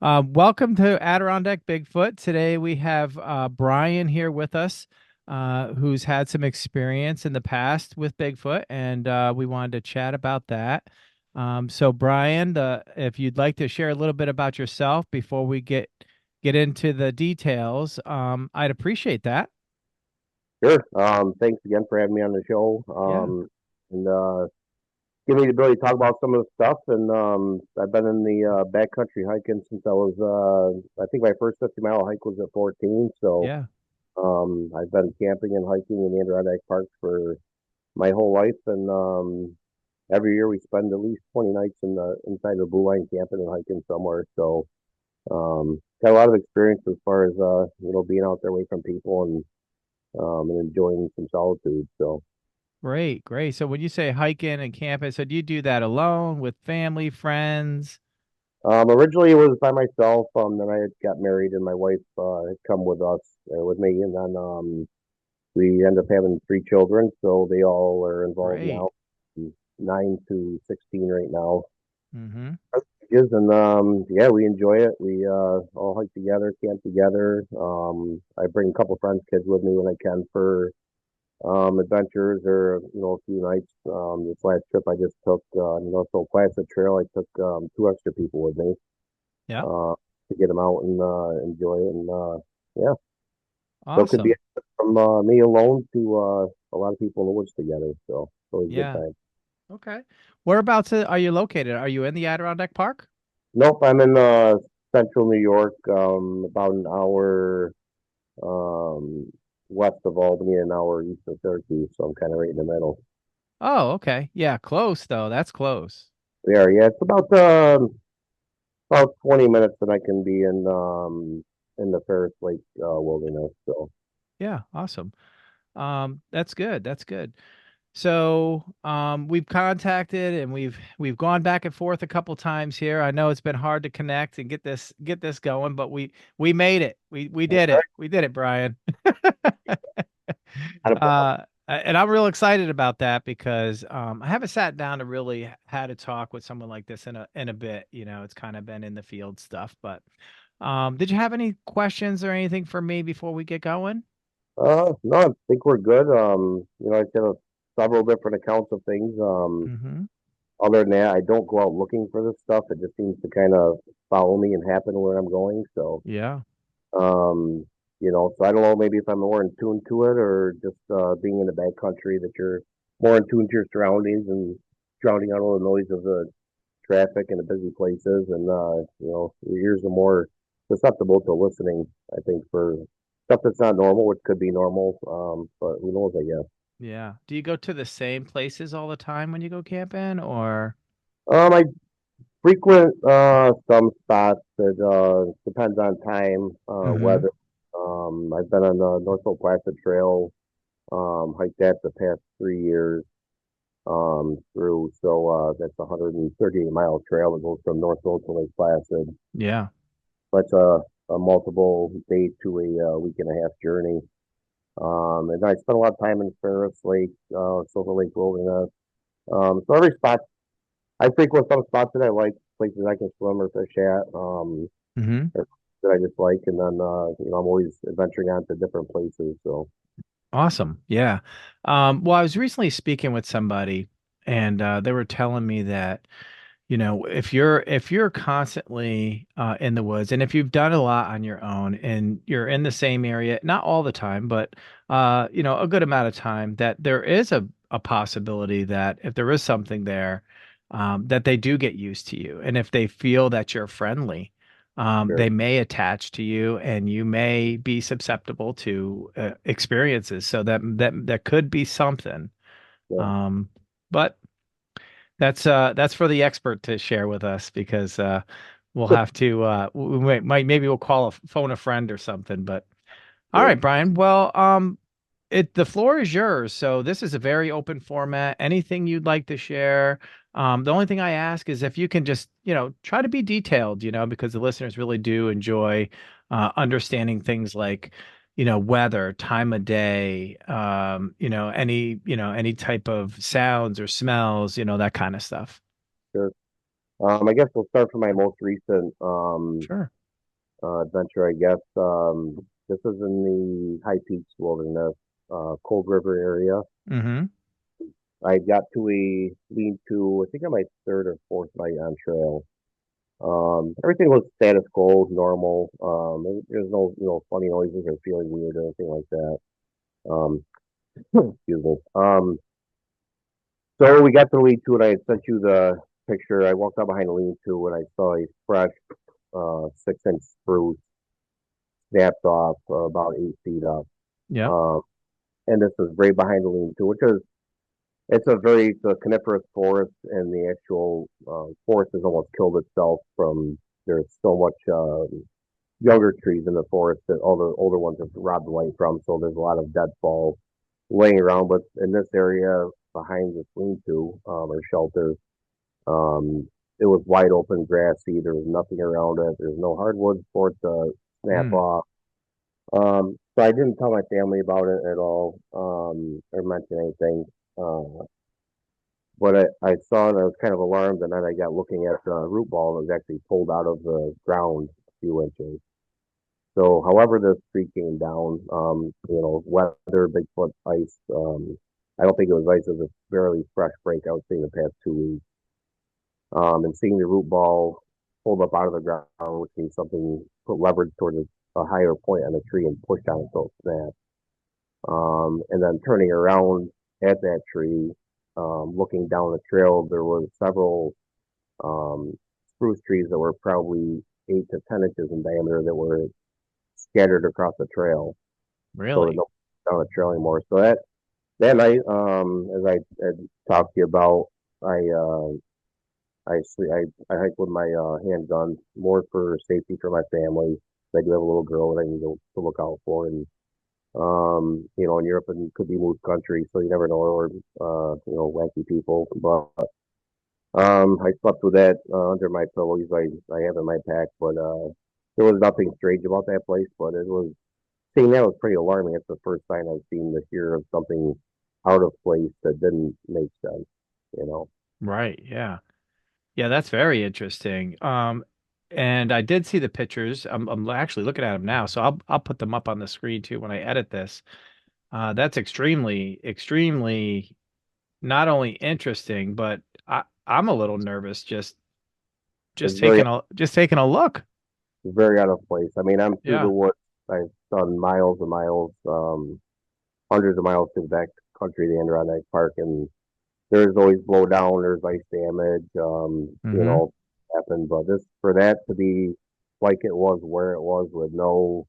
Welcome to Adirondack Bigfoot. Today we have Brian here with us, who's had some experience in the past with Bigfoot, and we wanted to chat about that. So, Brian, if you'd like to share a little bit about yourself before we get into the details, I'd appreciate that. Sure. Thanks again for having me on the show. Yeah. And Give me the ability to talk about some of the stuff. And I've been in the backcountry hiking since I was, I think my first 50-mile hike was at 14. So Yeah. I've been camping and hiking in the Adirondack parks for my whole life. And every year we spend at least 20 nights inside the blue line camping and hiking somewhere. So got a lot of experience as far as, being out there away from people and enjoying some solitude. So. Great, great. So when you say hiking and camping, so do you do that alone with family, friends? Originally, it was by myself. Then I had got married, and my wife had come with me, and then we ended up having three children. So they all are involved Great. now, 9 to 16 right now. Mm-hmm. And yeah, we enjoy it. We all hike together, camp together. I bring a couple friends' kids with me when I can for adventures or a few nights. This last trip I just took, so Placid Trail. I took two extra people with me Yep. uh, to get them out and enjoy it. And yeah, so it could be Awesome. from me alone to a lot of people in the woods together. So it's always a good Yeah. time. Okay. Whereabouts are you located? Are you in the Adirondack Park? Nope, I'm in central New York, about an hour um, west of Albany, an hour east of Syracuse. So I'm kind of right in the middle. Oh, okay. Yeah, close though. That's close. There, yeah, it's about 20 minutes, and I can be in the Ferris Lake wilderness. So Yeah, awesome. That's good. That's good. So, we've contacted and we've gone back and forth a couple times here. I know it's been hard to connect and get this going, but we made it. We did it. We did it, Brian. not a problem. And I'm real excited about that because I haven't sat down to really had a talk with someone like this in a bit. You know, it's kind of been in the field stuff. But did you have any questions or anything for me before we get going? No, I think we're good. I have several different accounts of things. Mm-hmm. Other than that, I don't go out looking for this stuff. It just seems to kind of follow me and happen where I'm going. So, Yeah. um, so I don't know, maybe if I'm more in tune to it or just being in the backcountry that you're more in tune to your surroundings and drowning out all the noise of the traffic and the busy places. And, your ears are more susceptible to listening, I think, for stuff that's not normal, which could be normal. But who knows, I guess. Yeah. Do you go to the same places all the time when you go camping or? I frequent some spots that depends on time, Mm-hmm. weather. I've been on the North Placid Trail, hiked that the past 3 years through. So that's a 138-mile trail that goes from Northville to Lake Placid. Yeah. That's a multiple day to a week and a half journey. And I spent a lot of time in Ferris Lake, Silver Lake Wilderness. So every spot, I frequent some spots that I like, places I can swim or fish at, Mm-hmm. or that I just like. And then, I'm always adventuring on to different places. So, Awesome. Yeah. Well, I was recently speaking with somebody and they were telling me that, if you're constantly in the woods and if you've done a lot on your own and you're in the same area, not all the time, but a good amount of time, that there is a possibility that if there is something there, that they do get used to you. And if they feel that you're friendly, sure. they may attach to you and you may be susceptible to experiences. So that could be something. Yeah. Um, but that's for the expert to share with us because we'll have to we maybe we'll call phone a friend or something. But all Sure. right, Brian. Well, the floor is yours. So this is a very open format. Anything you'd like to share. The only thing I ask is if you can just, try to be detailed, because the listeners really do enjoy understanding things like, weather, time of day, any type of sounds or smells, that kind of stuff. Sure. I guess we'll start from my most recent Sure. adventure. I guess this is in the High Peaks Wilderness, Cold River area. Mm-hmm. I got to a lean-to, I think on my third or fourth night on trail. Everything was status quo, normal. There's no, funny noises or feeling weird or anything like that. Um, excuse me. So we got to the lean-to, and I had sent you the picture. I walked out behind the lean-to, and I saw a fresh 6-inch spruce snapped off about 8 feet up. Yep. Um, and this is right behind the lean-to, which is it's a coniferous forest, and the actual forest has almost killed itself from there's so much younger trees in the forest that all the older ones have robbed the light from. So there's a lot of deadfall laying around. But in this area behind this lean-to or shelter, um, it was wide open, grassy. There was nothing around it. There's no hardwood for it to snap Mm. off. So I didn't tell my family about it at all, or mention anything. But I saw it, I was kind of alarmed, and then I got looking at the root ball, and it was actually pulled out of the ground a few inches. So, however, this tree came down, weather, Bigfoot, ice. I don't think it was ice; it was a fairly fresh break. I would say in the past 2 weeks. And seeing the root ball pulled up out of the ground, which means something put leverage toward a higher point on the tree and pushed down until it snapped. And then turning around at that tree, looking down the trail, there was several um, spruce trees that were probably 8 to 10 inches in diameter that were scattered across the trail. So there's Really? no down the trail anymore. So that night, as I had talked to you about, I I hike with my handgun more for safety for my family. I do have a little girl that I need to look out for, and in Europe and could be moose country, so you never know, or wacky people. But I slept with that under my pillows. I have in my pack, but there was nothing strange about that place. But it was seeing that was pretty alarming. It's the first time I've seen the hear of something out of place that didn't make sense. You know, Right. Yeah. Yeah, that's very interesting. And I did see the pictures. I'm actually looking at them now, so I'll put them up on the screen too when I edit this. That's extremely, extremely not only interesting, but I'm a little nervous it's very just taking a look. very out of place. I mean, I'm through the Yeah. woods. I've done miles and miles, hundreds of miles to the back country, the Adirondack Park, and there's always blowdown, there's ice damage, Mm-hmm. happen. But this for that to be like it was where it was with no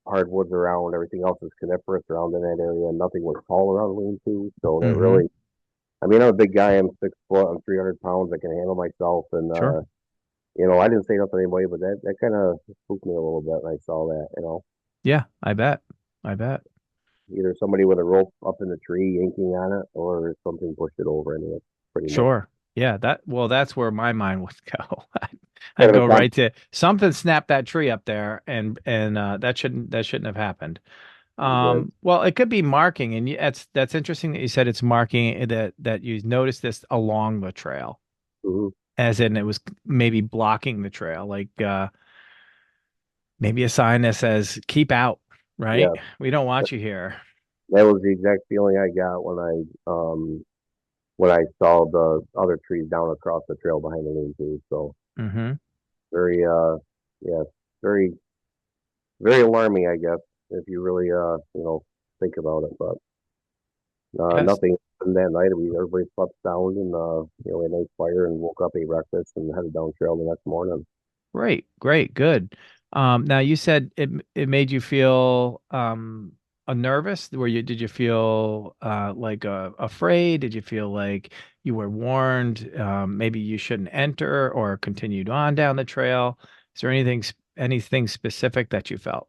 hardwoods around, everything else is coniferous around in that area, and nothing was tall around the lean-to. So that Mm-hmm. really, I mean, I'm a big guy. I'm 6 foot. I'm 300 pounds. I can handle myself, and Sure. I didn't say nothing to anybody, but that kind of spooked me a little bit when I saw that. Yeah, I bet. I bet. Either somebody with a rope up in the tree yanking on it, or something pushed it over, and it's pretty much Sure. Yeah, that's where my mind would go. kind I'd of a go com right to something snapped that tree up there and that shouldn't have happened. Exactly. Well, it could be marking, and that's interesting that you said it's marking that you noticed this along the trail, Hmm. as in it was maybe blocking the trail, like maybe a sign that says "Keep out," right? Yeah, We don't want you here. that was the exact feeling I got when I saw the other trees down across the trail behind the lean-to. So Hmm. very yeah, very very alarming, I guess, if you really think about it. But Yes. nothing happened that night. Everybody slept sound, and we had a nice fire and woke up, ate breakfast, and headed down trail the next morning. Great, great, good. Now you said it made you feel nervous. Did you feel like afraid? Did you feel like you were warned maybe you shouldn't enter or continued on down the trail? Is there anything specific that you felt?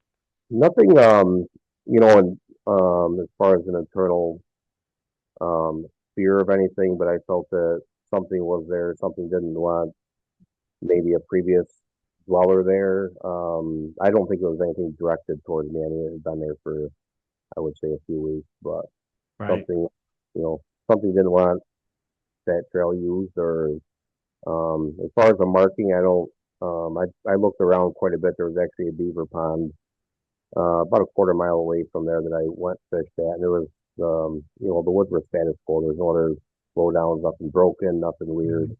Nothing, and as far as an internal um, fear of anything, but I felt that something was there, something didn't want maybe a previous dweller there. I don't think it was anything directed towards me. I mean, it had been there for, I would say, a few weeks, but Right. something, you know, something didn't want that trail used, or As far as the marking, I don't. I looked around quite a bit. There was actually a beaver pond about a quarter mile away from there that I went fished at, and there was the woods were status quo. There was no other slowdowns, nothing broken, nothing weird.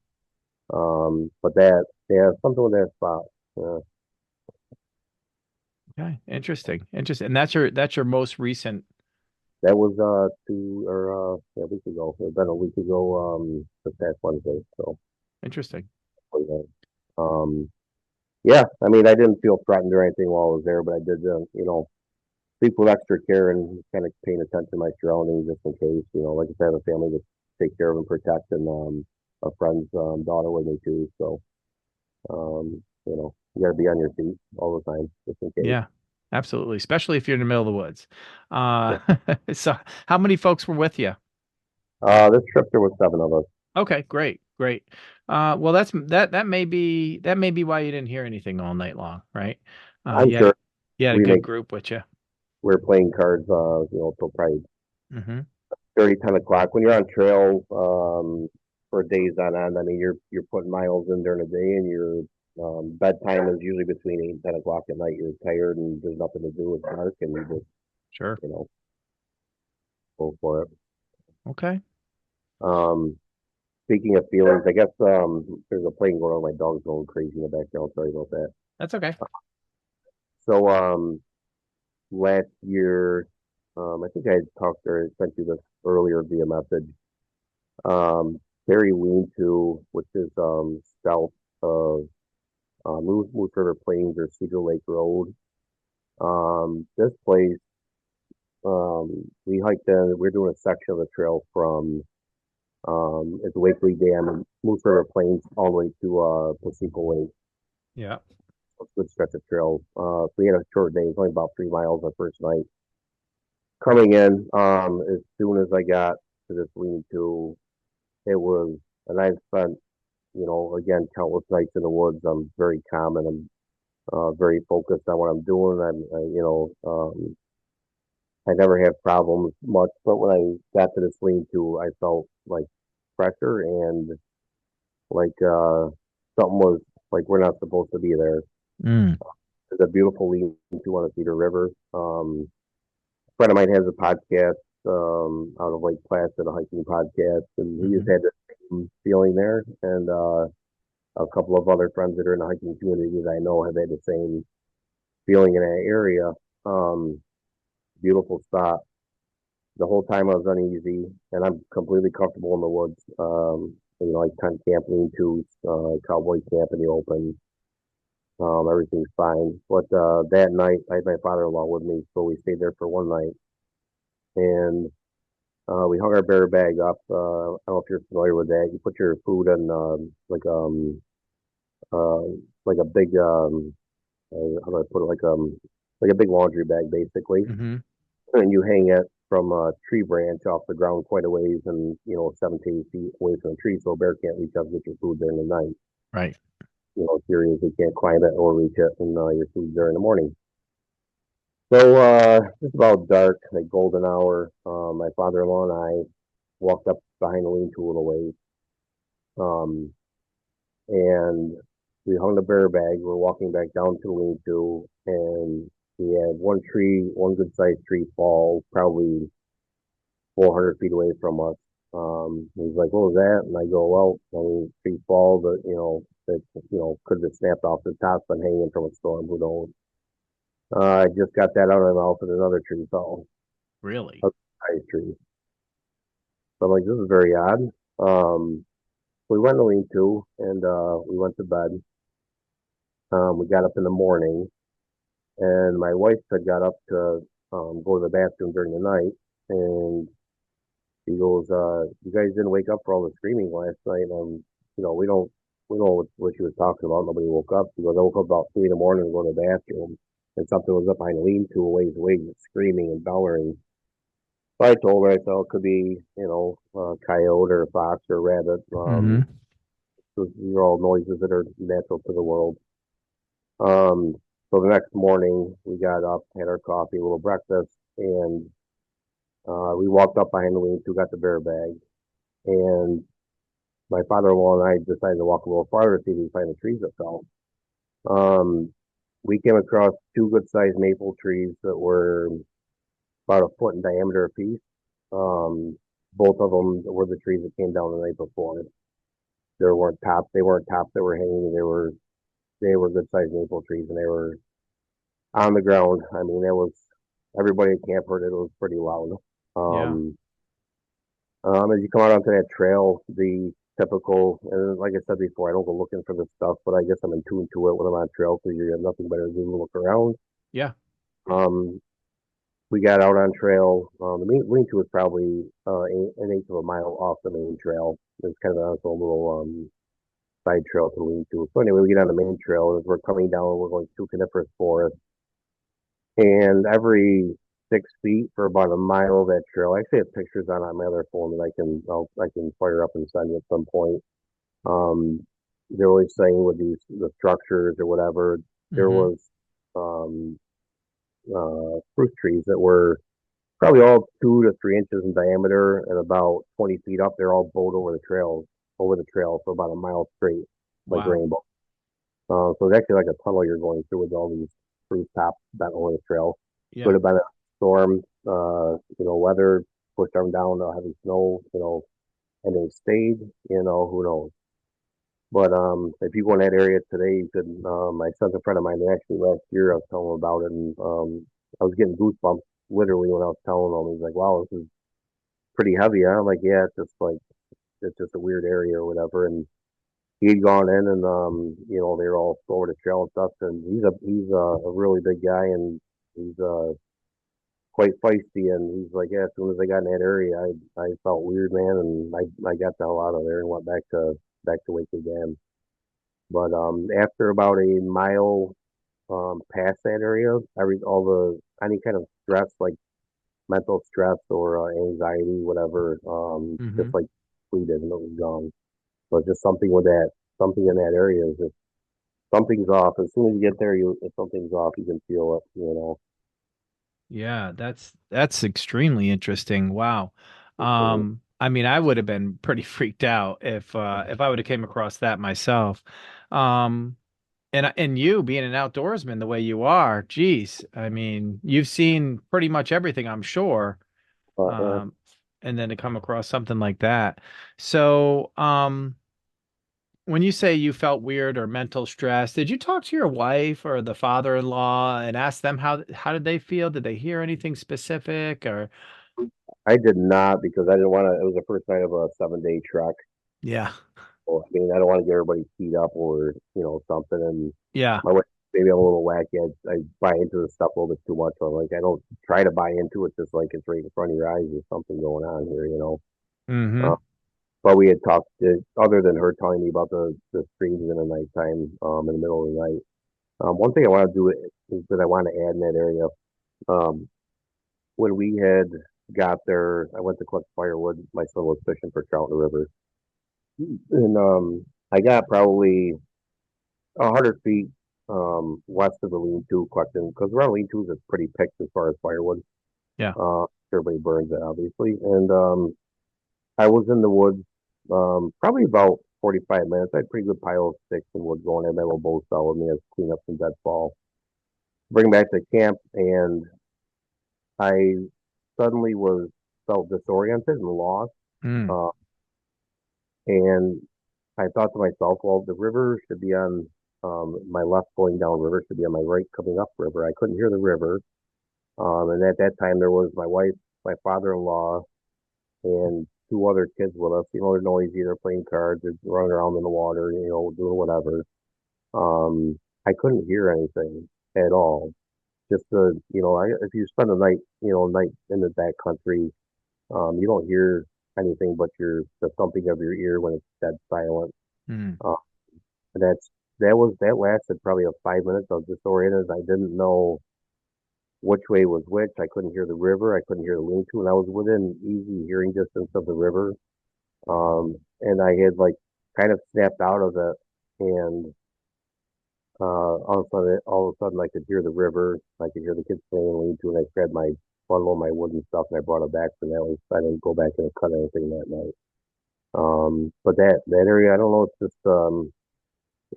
Mhm. But that yeah, something with that spot. Uh, Okay, interesting, interesting. And that's your most recent. that was a week ago. It had been a week ago. This past Wednesday. So Interesting. um, yeah. I mean, I didn't feel threatened or anything while I was there, but I did speak with extra care and kind of paying attention to my surroundings just in case. Like I said, I have a family to take care of and protect, and a friend's daughter with me too. So you got to be on your feet all the time just in case. Yeah, absolutely. Especially if you're in the middle of the woods. So how many folks were with you? This trip there was seven of us. Okay, great, great. Well, that may be why you didn't hear anything all night long, right? I'm sure You had a we good make group with you. we're playing cards, till probably Hmm. 10 o'clock. When you're on trail for days on end, I mean you're putting miles in during the day, and your bedtime is usually between 8 and 10 o'clock at night. You're tired and there's nothing to do. It's dark, and you just Sure. you know go for it. Okay. Um, Speaking of feelings, I guess there's a plane going on. My dog's going crazy in the background. Sorry about that. That's okay. So last year, I think I had talked or sent you this earlier via message. Um, Perry Lean To, which is south of Moose River Plains or Cedar Lake Road. This place, we hiked in. We're doing a section of the trail from at the Wakely Dam and Moose River Plains all the way to Pacifico Lake. Yeah. A good stretch of trail. So we had a short day. It was only about 3 miles the first night. Coming in, as soon as I got to this lean-to, it was, and I've spent, again, countless nights in the woods. I'm very calm and I'm very focused on what I'm doing. I never have problems much, but when I got to this lean-to, I felt like pressure and like something was like we're not supposed to be there. Mm. It's a beautiful lean-to on a Cedar River. A friend of mine has a podcast out of Lake Placid, a hiking podcast, and he just Hmm. had the same feeling there. And a couple of other friends that are in the hiking community that I know have had the same feeling in that area. Um, Beautiful spot. The whole time I was uneasy, and I'm completely comfortable in the woods. I tent camp, lean-tos, cowboy camp in the open. Everything's fine. But that night, I had my father-in-law with me, so we stayed there for one night, and we hung our bear bag up. I don't know if you're familiar with that. You put your food in uh, like a big how do I put it like a big laundry bag basically, Hmm. and you hang it from a tree branch off the ground quite a ways, and 17 feet away from the tree, so a bear can't reach up and get your food there in the night. Right. Theory is they can't climb it or reach it, and your food's there in the morning. So just about dark, like golden hour. My father-in-law and I walked up behind the lean-to a little ways. Um, and we hung the bear bag. We're walking back down to the lean-to, and we had one good sized tree fall, probably 400 feet away from us. He's like, "What was that?" And I go, "Well, I mean, tree fall, but it could have snapped off the top and hanging from a storm. Who knows?" I just got that out of my mouth, and another tree fell, Really? a size tree. So I'm like, "This is very odd." We went to lean-to, and we went to bed. We got up in the morning, and my wife had got up to go to the bathroom during the night, and she goes, "You guys didn't wake up for all the screaming last night." We don't know what she was talking about. Nobody woke up. She goes, "I woke up about 3 in the morning to go to the bathroom, and something was up behind the lean-to a ways away, screaming and bellowing." So I told her, I thought it could be, a coyote or a fox or a rabbit. Hmm. These are all noises that are natural to the world. Um, so the next morning, we got up, had our coffee, a little breakfast, and we walked up behind the lean-to, got the bear bag, and my father-in-law and I decided to walk a little farther to see if we could find the trees that fell. Um, we came across two good-sized maple trees that were about a foot in diameter apiece. Um, both of them were the trees that came down the night before. There weren't tops. They weren't tops that were hanging. They were good-sized maple trees, and they were on the ground. I mean, it was everybody at camp heard it. It was pretty loud. Yeah. Um, as you come out onto that trail, the typical, and like I said before, I don't go looking for this stuff, but I guess I'm in tune to it when I'm on trail because you have nothing better to do than look around. Yeah. Um, we got out on trail. The lean-to was probably an eighth of a mile off the main trail. It's kind of a nice little side trail to the lean-to. So anyway, we get on the main trail as we're coming down. We're going through coniferous forest, and every 6 feet for about a mile of that trail. I actually have pictures on my other phone that I can fire up and send you at some point. Um, they're always saying with the structures or whatever, there Mm-hmm. was fruit trees that were probably all 2 to 3 inches in diameter and about 20 feet up. They're all bowed over the trail for about a mile straight, like Wow. rainbow. So it's actually like a tunnel you're going through with all these fruit tops bent over the trail. Could Yeah. have been a storm, weather pushed them down, heavy snow, and they stayed, who knows. But if you go in that area today, you could. My son's a friend of mine. Actually, last year I was telling him about it, and I was getting goosebumps literally when I was telling him. He's like, "Wow, this is pretty heavy." Huh? I'm like, "Yeah, it's just a weird area or whatever." And he'd gone in, and they were all over the trail and stuff. And he's a really big guy, and he's quite feisty. And he's like, "Yeah, as soon as I got in that area, I felt weird, man, and I got the hell out of there and went back to Wakely Dam." But after about a mile past that area, every all the any kind of stress, like mental stress or anxiety, whatever, Mm-hmm. just like fleeted and it was gone. So just something with that, something in that area is just something's off. As soon as you get there, if something's off, you can feel it. Yeah, that's extremely interesting. Wow. So, I mean, I would have been pretty freaked out if I would have came across that myself. Um, and you being an outdoorsman the way you are, geez, I mean, you've seen pretty much everything, I'm sure. yeah. Um, and then to come across something like that. So, when you say you felt weird or mental stress, did you talk to your wife or the father-in-law and ask them how did they feel? Did they hear anything specific or I did not because I didn't want to. It was the first night of a 7 day trek. yeah. Well, I mean, I don't want to get everybody keyed up or something. And Yeah. my wife, maybe I'm a little wacky. I buy into the stuff a little bit too much. So like, I don't try to buy into it. Just like it's right in front of your eyes. There's something going on here. Uh, Mm-hmm. but we had talked, other than her telling me about the streams in the nighttime, in the middle of the night. One thing I want to do is that I want to add in that area. Um, when we had got there, I went to collect firewood. My son was fishing for trout in the river, and I got probably 100 feet west of the lean-to collecting because around lean-tos it's pretty picked as far as firewood. Yeah. Everybody burns it obviously, and I was in the woods probably about 45 minutes. I had a pretty good pile of sticks and wood going. I had my little bow saw with me as clean up some deadfall. Bring back to camp, and I suddenly was felt disoriented and lost. Mm. Uh, and I thought to myself, well, the river should be on my left going down river should be on my right coming up river. I couldn't hear the river. And at that time, there was my wife, my father-in-law, and two other kids with us. They're noisy. They're playing cards. They're running around in the water, doing whatever. I couldn't hear anything at all. Just if you spend a night in the back country, you don't hear anything but the thumping of your ear when it's dead silent. Mm. Uh, and that lasted probably 5 minutes. I was disoriented. I didn't know which way was which. I couldn't hear the river. I couldn't hear the lean-to, and I was within easy hearing distance of the river. And I had like kind of snapped out of it, and all of a sudden, I could hear the river. I could hear the kids playing in the lean-to, and I grabbed my bundle of my wooden stuff and I brought it back. And I didn't go back and cut anything that night. But that area, I don't know. It's just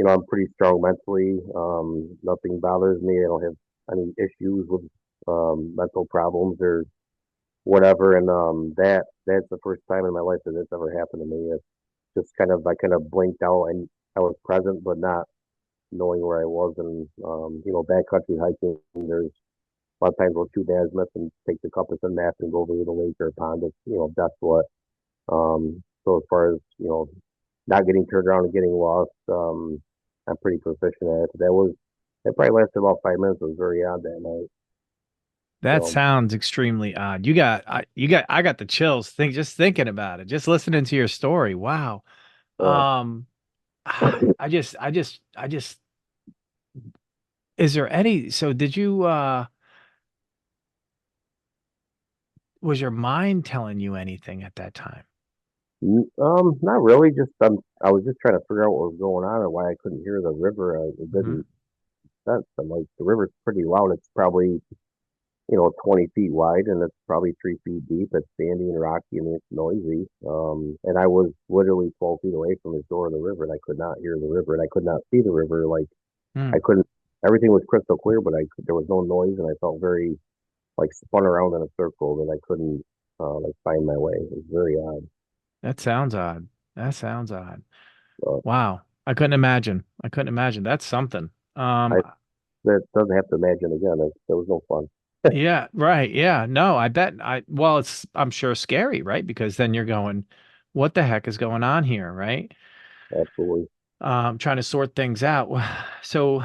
I'm pretty strong mentally. Nothing bothers me. I don't have any issues with mental problems or whatever. And that's the first time in my life that it's ever happened to me. It's just I kind of blinked out and I was present, but not knowing where I was. And backcountry hiking, there's a lot of times we'll shoot azimuth and take the compass and map and go over to the lake or pond. It's, that's what. So as far as, not getting turned around and getting lost, I'm pretty proficient at it. It probably lasted about 5 minutes. It was very odd that night. That So, sounds extremely odd. I got the chills just thinking about it, just listening to your story. Wow. uh, Um, I just, is there any, so did you, was your mind telling you anything at that time? not really. Just I was just trying to figure out what was going on and why I couldn't hear the river. It Hmm. didn't sense. I'm like, the river's pretty loud. It's probably 20 feet wide and it's probably 3 feet deep. It's sandy and rocky and it's noisy. And I was literally 12 feet away from the shore of the river and I could not hear the river and I could not see the river. Like Hmm. I couldn't, everything was crystal clear, but there was no noise and I felt very like spun around in a circle and I couldn't like find my way. It was very odd. That sounds odd. That sounds odd. But Wow. I couldn't imagine. I couldn't imagine. That's something. Um, I that doesn't have to imagine again. It was no fun. yeah, right. Yeah. No, I bet well, I'm sure scary, right? Because then you're going, what the heck is going on here, right? Absolutely. Trying to sort things out. So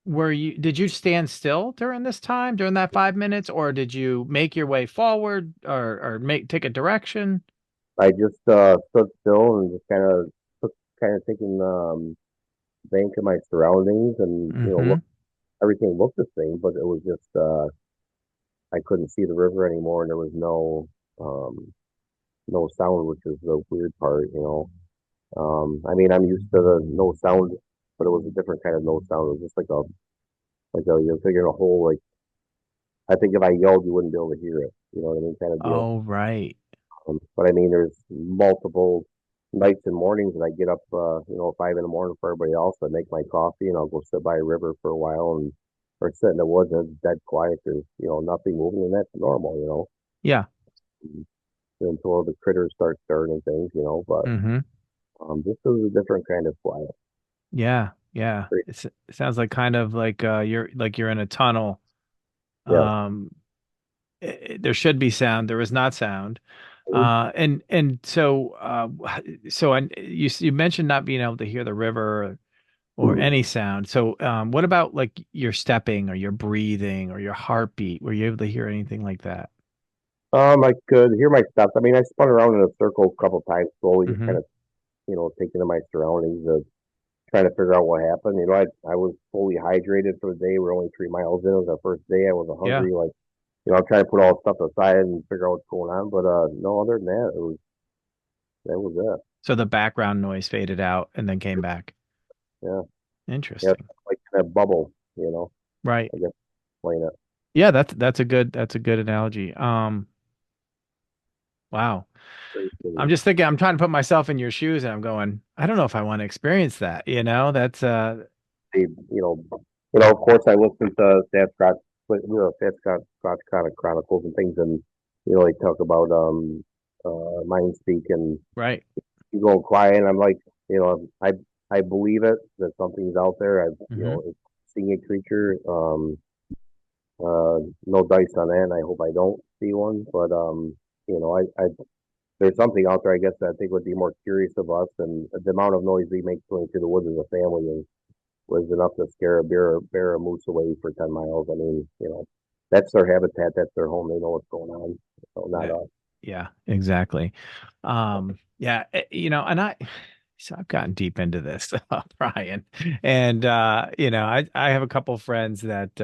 did you stand still during this time, during that 5 minutes, or did you make your way forward or take a direction? I just stood still and just kind of taking bank of my surroundings and Mm-hmm. everything looked the same, but it was just I couldn't see the river anymore and there was um, no sound, which is the weird part. I mean, I'm used to the no sound, but it was a different kind of no sound. It was just you're figuring a whole like I think if I yelled, you wouldn't be able to hear it. You know what I mean, kind of deal. Oh, right. But I mean, there's multiple nights and mornings that I get up, 5 in the morning for everybody else. I make my coffee and I'll go sit by a river for a while and or sit in the woods and it's dead quiet. There's nothing moving and that's normal. Yeah. Mm, until the critters start stirring and things. But Mm-hmm. this is a different kind of quiet. Yeah. Yeah. It sounds like kind of like you're in a tunnel. Yeah. Um, there should be sound. There is not sound. Mhm. And so you mentioned not being able to hear the river or any sound. So what about like your stepping or your breathing or your heartbeat? Were you able to hear anything like that? I could hear my steps. I mean, I spun around in a circle a couple times, slowly, just Hmm. kind of, taking in my surroundings, trying to figure out what happened. I was fully hydrated for the day. We're only 3 miles in. It was our first day. I wasn't Yeah. hungry. Like, I'm trying to put all the stuff aside and figure out what's going on. But no, other than that, that was it. So the background noise faded out and then came back. Yeah, yeah, it's Interesting. like that bubble. Right. I guess explain it. Yeah, that's a good analogy. Wow. Very I'm silly. just thinking, I'm trying to put myself in your shoes and I'm going, I don't know if I want to experience that, you know? That's They, of course, I listened to Sasquatch kind of chronicles and things, and they talk about mind speak and right. you go quiet. And I'm like, I believe it that something's out there. Hmm. It's seeing a creature. No dice on that. And I hope I don't see one, but there's something out there. I guess that I think would be more curious of us, and the amount of noise we make going through the woods as a family was enough to scare a bear or moose away for 10 miles. I mean, that's their habitat, that's their home. They know what's going on. So not That, us. yeah, exactly. Yeah, and so I've gotten deep into this, Brian, and I have a couple friends that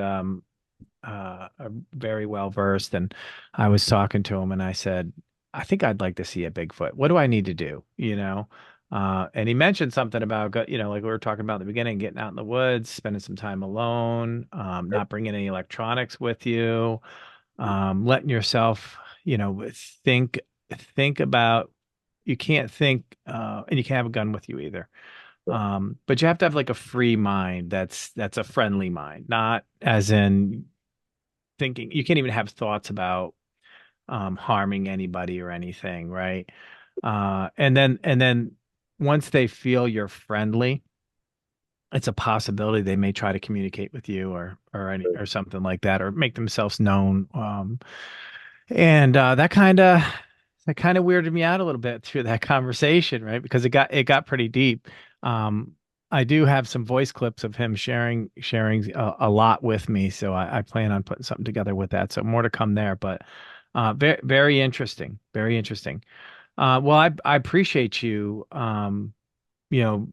are very well versed, and I was talking to him, and I said, I think I'd like to see a Bigfoot. What do I need to do? And he mentioned something about, like we were talking about in the beginning, getting out in the woods, spending some time alone, not bringing any electronics with you, letting yourself, think about, you can't think and you can't have a gun with you either. Yeah. But you have to have like a free mind that's a friendly mind, not as in thinking you can't even have thoughts about harming anybody or anything, right? And then once they feel you're friendly, it's a possibility they may try to communicate with you or something like that, or make themselves known. And that kind of weirded me out a little bit through that conversation, right? Because it got pretty deep. Um, I do have some voice clips of him sharing a lot with me, so I plan on putting something together with that. So more to come there, but very very interesting, very interesting. Well, I appreciate you, you know,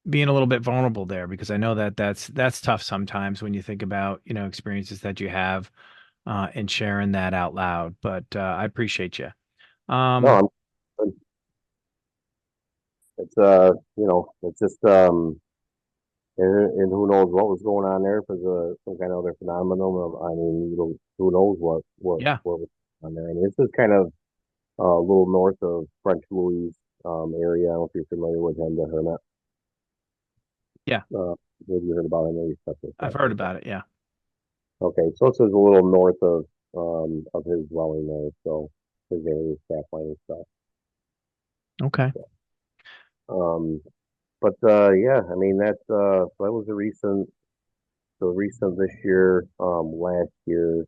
being a little bit vulnerable there because I know that that's tough sometimes when you think about experiences that you have and sharing that out loud. But I appreciate you. Um, No, it's it's just and who knows what was going on there? If it was some kind of other phenomenon. I mean, who knows yeah, what was on there? I mean, this is kind of a little north of French Louis area. I don't know if you're familiar with him, the Hermit. yeah, Uh, maybe you heard about him. Maybe stuff like I've that. heard about it. Yeah. Okay, so this is a little north of his dwelling there, so his area, staff line and stuff. Okay. Um, but yeah, I mean that was a recent this year. Last year,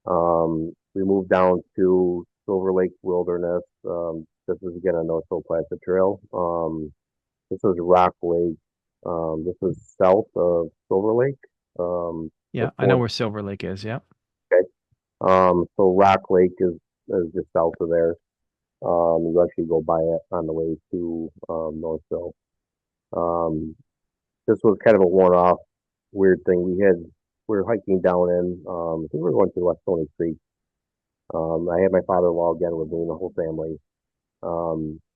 we moved down to Silver Lake Wilderness. This is again a North Slope Placid Trail. This is Rock Lake. This is south of Silver Lake. Yeah, I know Before where Silver Lake is. Yeah. okay. So Rock Lake is just south of there. You actually go by it on the way to Northville. Um, this was kind of a one-off weird thing. We were hiking down in I think we were going to West Stony Creek. I had my father-in-law again with me and the whole family.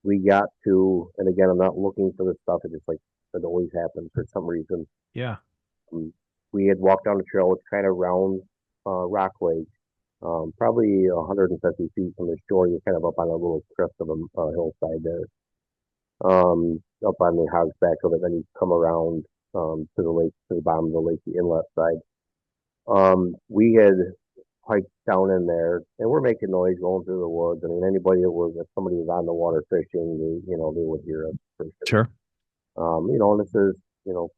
We got to, and again, I'm not looking for this stuff. It just like it always happens for some reason. Yeah. Um, we had walked down the trail. It's kind of round Rock Lake, probably 150 feet from the shore. You're kind of up on a little crest of a hillside there, up on the hog's back of it. Then you come around to the lake, to the bottom of the lake, the inlet side. We had hiked down in there, and we're making noise going through the woods. I mean, anybody that was, if somebody was on the water fishing, they would hear us for sure. Sure. And this is,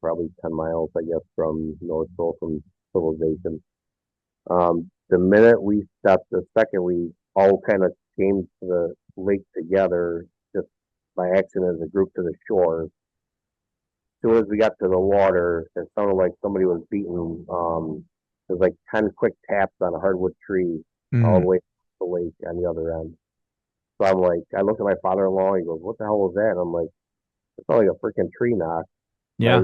probably 10 miles, I guess, from Northville, from civilization. The second we all kind of came to the lake together, just by accident as a group to the shore. As soon as we got to the water, it sounded like somebody was beating, it was like 10 quick taps on a hardwood tree all the Mm, way to the lake on the other end. So I'm like, I look at my father-in-law, he goes, "What the hell was that?" And I'm like, "It sounded like a freaking tree knock." My, yeah.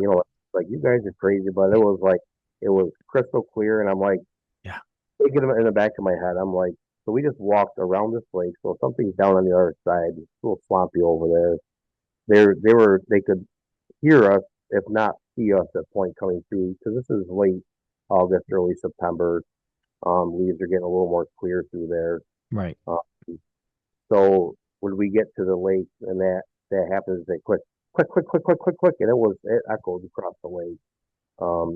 like, you guys are crazy, but it was crystal clear. And I'm like, Yeah. thinking in the back of my head, I'm like, so we just walked around this lake. So something's down on the other side. It's a little swampy over there. They could hear us, if not see us at point coming through, because this is late August, early September. Leaves are getting a little more clear through there. Right. Uh, so when we get to the lake and that happens, they quick, quick, quick, quick, quick, quick, quick, and it echoed across the lake.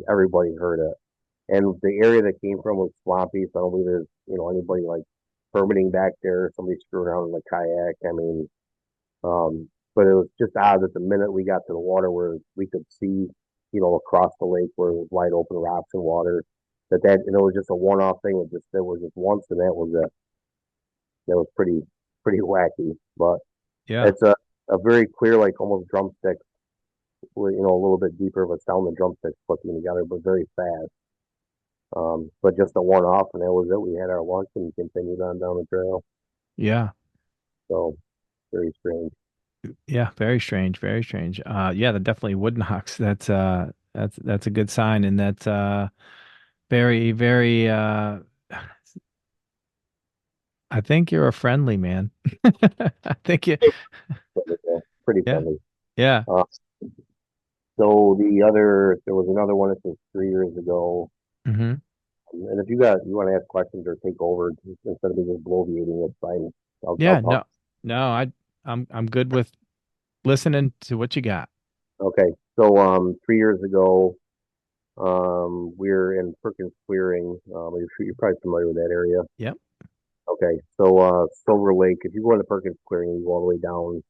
Everybody heard it. And the area that came from was swampy, so I don't believe there's, anybody like permitting back there, somebody screwing around in a kayak. I mean, but it was just odd that the minute we got to the water where we could see, across the lake where it was wide open rocks and water, and it was just a one-off thing. There was just once, and that was it. That was pretty wacky, but Yeah. it's a very clear, like almost drumstick, with, a little bit deeper of a sound than drumsticks clicking together, but very fast. But just a one off, and that was it. We had our lunch and continued on down the trail. Yeah. So very strange. Yeah. Very strange. Very strange. Yeah, that definitely wood knocks. That's a good sign, and that's very, very I think you're a friendly man. I think you But, pretty yeah. friendly. Yeah. Uh, there was another one. This was 3 years ago. Hmm. And if you want to ask questions or take over instead of me just bloviating, it's fine. I'll Yeah, talk. no. No, I'm good with listening to what you got. Okay, so 3 years ago, we're in Perkins Clearing. You're probably familiar with that area. Yep. Okay, so Silver Lake. If you go into Perkins Clearing, you go all the way down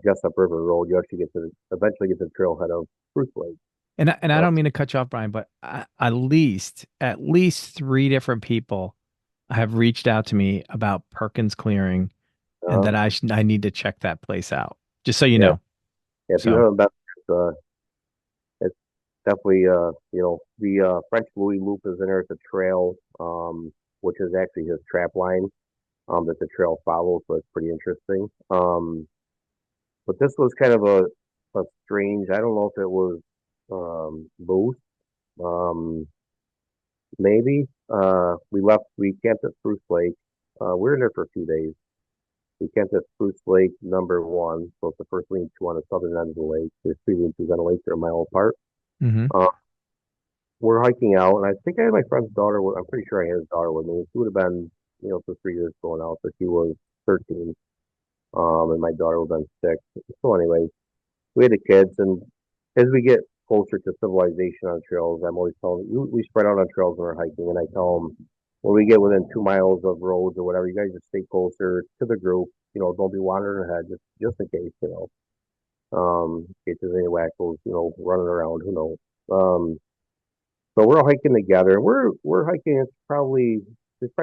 Jessup River Road. You actually eventually get to the trailhead of Spruce Lake. And I Uh, don't mean to cut you off, Brian, but at least three different people have reached out to me about Perkins Clearing and uh, that I need to check that place out. Just so you yeah, know. yeah, if you So, haven't been, it's definitely the French Louis Loop is in there. It's a trail, which is actually his trap line that the trail follows, so it's pretty interesting. But this was kind of a strange. I don't know if it was moose. Maybe. We camped at Spruce Lake. We were there for a few days. We camped at Spruce Lake number one, so it's the first lean-to on the southern end of the lake. There's three lean-tos on the lake. They're a mile apart. hmm Uh, we're hiking out, and I think I had my friend's daughter. I'm pretty sure I had his daughter with me. She would have been, for 3 years going out, so she was 13, and my daughter would have been 6. So anyway, we had the kids, and as we get closer to civilization on trails, I'm always telling you, we spread out on trails when we're hiking, and I tell them when we get within 2 miles of roads or whatever, you guys just stay closer to the group. Don't be wandering ahead, just in case, in case there's any wackos, running around. Who knows? So we're all hiking together. We're hiking. It's probably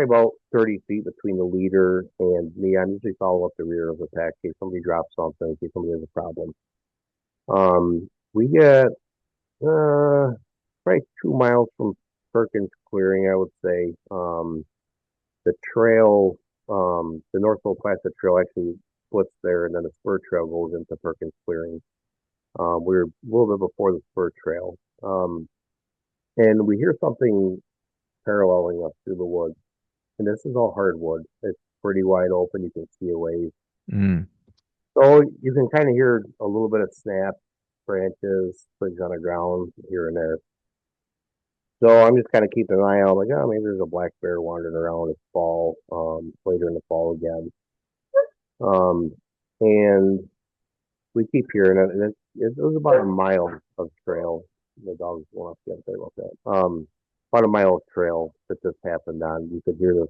about 30 feet between the leader and me. I usually follow up the rear of the pack in case somebody drops something, in case somebody has a problem. We get probably 2 miles from Perkins Clearing, I would say. The trail, the North Pole Placid Trail actually splits there, and then the spur trail goes into Perkins Clearing. We're a little bit before the spur trail, and we hear something paralleling us through the woods. And this is all hardwood. It's pretty wide open. You can see a ways. Mm. So you can kind of hear a little bit of snap, branches, twigs on the ground here and there. So I'm just kind of keeping an eye out, like, oh, maybe there's a black bear wandering around. It's fall, later in the fall again. Um, and we keep hearing it, and it was about a mile of trail. The dog's going off the other side about that. About a mile of trail that this happened on. You could hear this,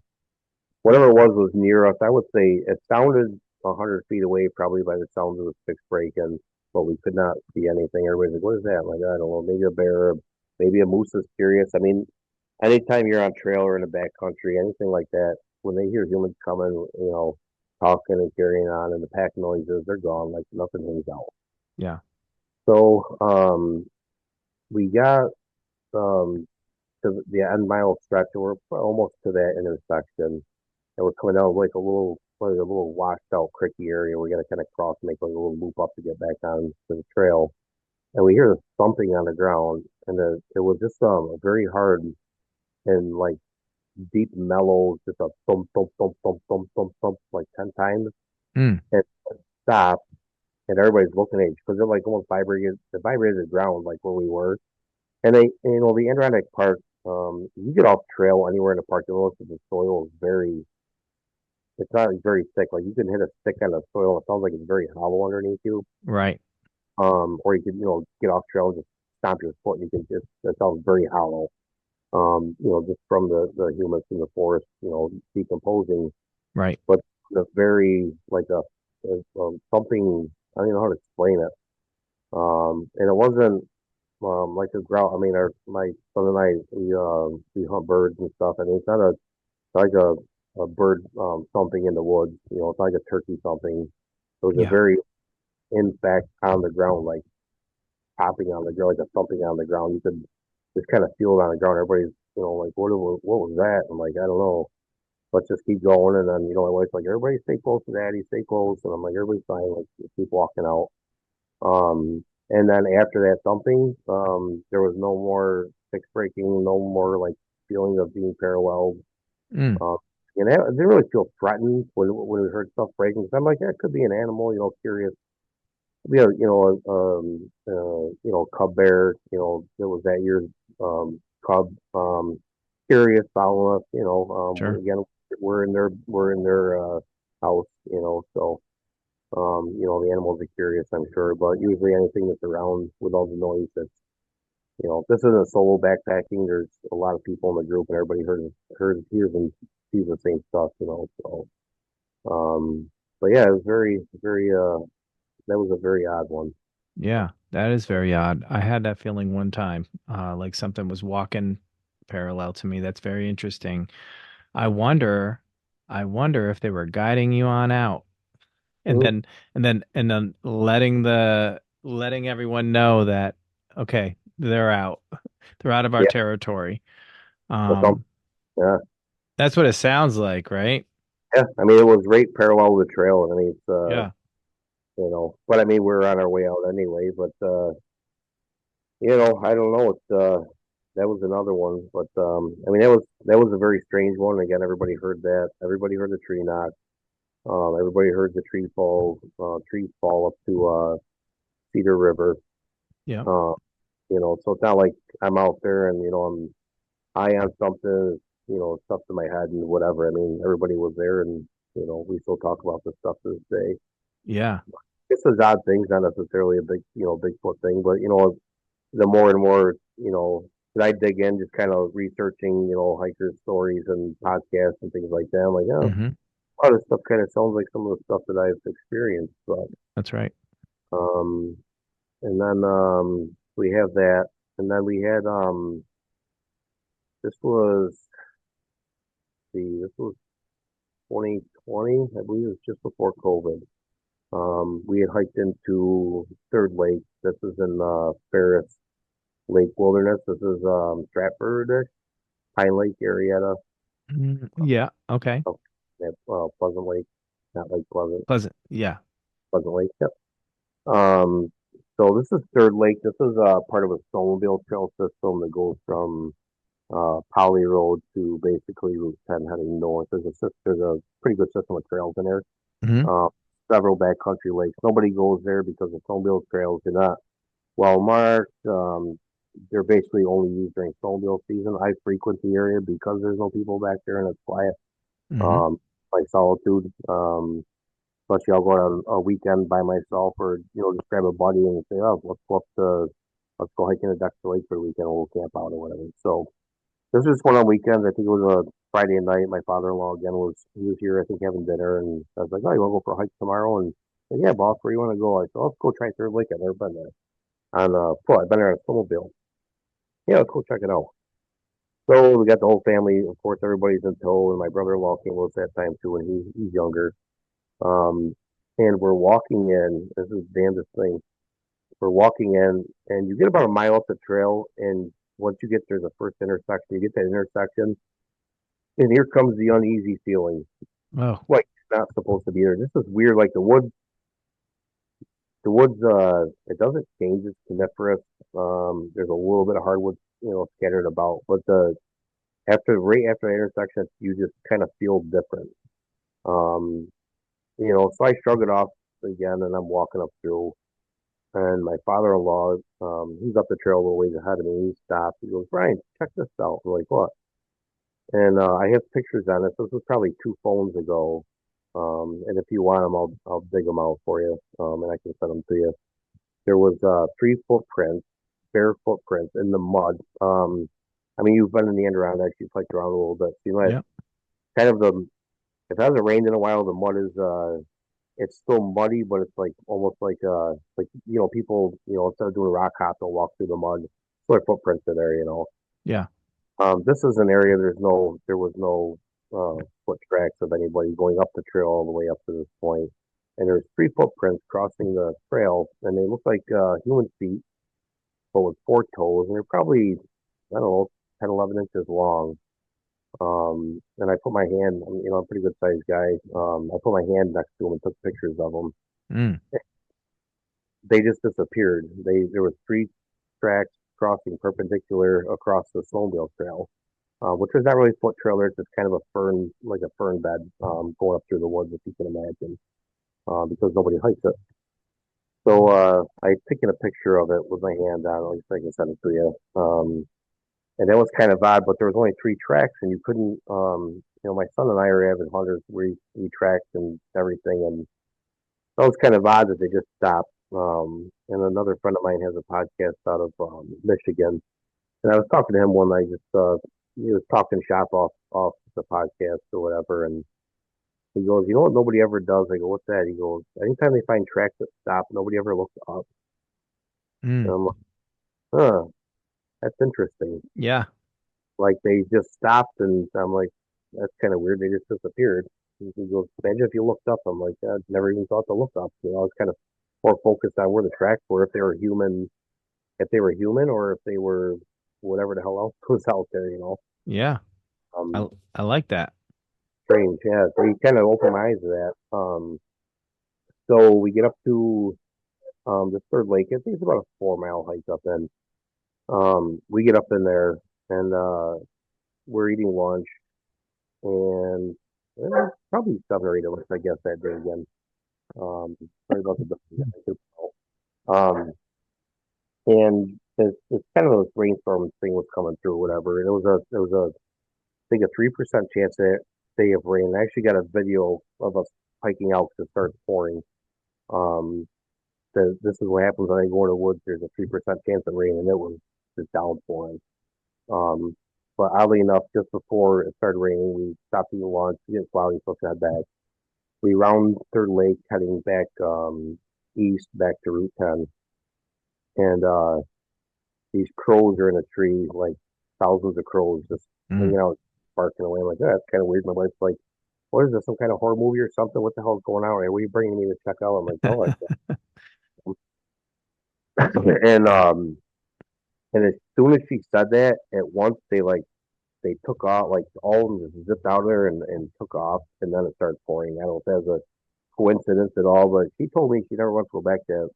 whatever it was near us. I would say it sounded 100 feet away, probably by the sounds of the sticks breaking, but we could not see anything. Everybody's like, "What is that?" I'm like, I don't know, maybe a bear, maybe a moose is curious. I mean, anytime you're on trail or in the back country, anything like that, when they hear humans coming, talking and carrying on, and the pack noises, they're gone like nothing hangs out. Yeah. So we got to the end mile stretch, and we're almost to that intersection, and we're coming down like a little washed out cricky area. We got to kind of cross, and make like a little loop up to get back on to the trail, and we hear thumping on the ground, and it was just a very hard and like deep mellow, just a thump, thump, thump, thump, thump, thump, thump, like 10 times, Mm. and stop. And everybody's looking at each because they're like almost vibrated the ground like where we were. And the Adirondack Park, you get off trail anywhere in the park, you'll notice that the soil is it's not very thick. Like you can hit a stick on the soil, it sounds like it's very hollow underneath you. Right. Or you could, get off trail and just stomp your foot, and it sounds very hollow. Just from the humus in the forest, decomposing. Right. But the very like something, I don't know how to explain it. And it wasn't like a growl. I mean, my son and I we hunt birds and stuff, and it's not like a bird thumping in the woods. It's like a turkey thumping. It was a Yeah. very in fact on the ground, like popping on the ground, like a thumping on the ground. You could just kind of feel it on the ground. Everybody's like, what was that? I'm like, I don't know. Let's just keep going. And then, my wife's like, everybody stay close to daddy, stay close. And I'm like, everybody's fine. Like, just keep walking out. And then after that thumping, there was no more sticks breaking, no more like feeling of being paralleled. Mm. Um, and I didn't really feel threatened when we heard stuff breaking. So I'm like, that could be an animal, curious. We had, cub bear, that was that year's cub, curious, following us, Sure. again, we're in their house, so. The animals are curious, I'm sure, but usually anything that's around with all the noise that's, this isn't solo backpacking. There's a lot of people in the group and everybody hears and sees the same stuff. Um, but yeah, it was that was a very odd one. Yeah, that is very odd. I had that feeling one time, like something was walking parallel to me. That's very interesting. I wonder, I wonder if they were guiding you on out and Mm-hmm. then letting everyone know that, okay, they're out. They're out of our Yeah, territory. the thump, Um, yeah, that's what it sounds like, right? yeah. I mean, it was right parallel to the trail. I mean, it's Yeah. but I mean, we're on our way out anyway. But I don't know. That was another one. But I mean, that was a very strange one. Again, everybody heard that. Everybody heard the tree knock. Everybody heard the trees fall up to Cedar River. Yeah. Uh, so it's not like I'm out there and I'm high on something. Stuff to my head and whatever. I mean, everybody was there, and we still talk about this stuff to this day. Yeah. It's those odd things, not necessarily a Bigfoot thing, but the more and more, that I dig in, just kind of researching, hikers' stories and podcasts and things like that. I'm like, oh, Hmm. a lot of this stuff kind of sounds like some of the stuff that I've experienced. But That's right. um, and then we have that, and then we had this was this was 2020, I believe it was just before COVID. We had hiked into Third Lake. This is in Ferris Lake Wilderness. This is Stratford, Pine Lake, Arietta, Yeah. Okay. Pleasant Lake, not Lake Pleasant, Pleasant. Yeah. Pleasant Lake. Yep. Um, so this is Third Lake. This is part of a snowmobile trail system that goes from Poly Road to basically Route 10 heading north. There's a pretty good system of trails in there. Hmm. Uh, Several backcountry lakes. Nobody goes there because the snowmobile trails are not well marked. They're basically only used during snowmobile season. I frequent the area because there's no people back there and it's quiet. Hmm. Um, like solitude. Especially I'll go out on a weekend by myself or, just grab a buddy and say, oh, let's go hiking to Dect Lake for the weekend. We'll camp out or whatever. So this was one on weekends. I think it was a Friday night. My father-in-law again he was here, I think, having dinner, and I was like, "Oh, you want to go for a hike tomorrow?" And yeah, boss, where you want to go? I said, "Let's go try Third Lake. I've never been there on I've been there on a snowmobile. Yeah, let's go check it out." So we got the whole family. Of course, everybody's in tow, and my brother-in-law came with us that time too, and he's younger. Um, and we're walking in. This is the damnedest thing. We're walking in, and you get about a mile up the trail, and once you get there, the first intersection, you get that intersection, and here comes the uneasy feeling. Oh. Like it's not supposed to be there. This is weird. Like the woods, it doesn't change. It's coniferous. There's a little bit of hardwood, scattered about. But right after the intersection, you just kind of feel different. Um, so I shrug it off again, and I'm walking up through. And my father-in-law, he's up the trail a little ways ahead of me. He stops. He goes, Brian, check this out. I'm like, what? And I have pictures on this. This was probably 2 phones ago. And if you want them, I'll dig them out for you, and I can send them to you. There was 3 footprints, bare footprints in the mud. I mean, you've been in the Adirondacks, you've hiked around a little bit. So you know, Yeah. kind of if it hasn't rained in a while, the mud is it's still muddy, but it's like almost like people instead of doing rock hops, they'll walk through the mud. So their footprints are there. Yeah. This is an area there was no foot tracks of anybody going up the trail all the way up to this point. And there's 3 footprints crossing the trail, and they look like human feet, but with 4 toes, and they're probably, I don't know, 10, 11 inches long. And I put my hand, I'm a pretty good sized guy. I put my hand next to them and took pictures of them. Mm. They just disappeared. There was 3 tracks crossing perpendicular across the snowmobile trail, which was not really foot trailer. It's just kind of a fern, like a fern bed, going up through the woods, if you can imagine, because nobody hikes it. So I taken a picture of it with my hand on it. Like I can send it to you. And that was kind of odd, but there was only 3 tracks, and you couldn't. My son and I are avid hunters. We tracked and everything, and that was kind of odd that they just stopped. And another friend of mine has a podcast out of Michigan, and I was talking to him one night. Just he was talking shop off the podcast or whatever, and he goes, "You know what? Nobody ever does." I go, "What's that?" He goes, "Anytime they find tracks that stop, nobody ever looks up." And Mm, I'm like, "Huh, that's interesting." yeah. Like they just stopped, and I'm like, "That's kind of weird. They just disappeared." And he goes, "Imagine if you looked up." I'm like, "I never even thought to look up." I was kind of more focused on where the tracks were, if they were human, or if they were whatever the hell else was out there. Yeah. Um, I I like that. Strange. Yeah. So you kind of open my eyes to that. So we get up to the third lake. I think it's about a 4 mile hike up in. We get up in there and we're eating lunch and probably 7 or 8 of us, I guess, that day again. Sorry about the dog. Um, and it's kind of a brainstorm thing was coming through, whatever. And it was a I think a 3% chance that day of rain. I actually got a video of us hiking out because it started pouring. Um, this is what happens when I go in the woods. There's a 3% chance of rain, and it was just downpouring. Um, but oddly enough, just before it started raining, we stopped eating lunch, getting cloudy, so head back. We round Third Lake, heading back east, back to Route 10, and these crows are in a tree, like thousands of crows just Mm. hanging out, barking away. I'm like, "Oh, that's kind of weird." My wife's like, "What is this? Some kind of horror movie or something? What the hell's going on? What are you bringing me to check out?" I'm like, "Oh, and and as soon as she said that, at once they took off, like all of them just zipped out of there and took off, and then it started pouring. I don't know if that was a coincidence at all, but she told me she never wants to go back to that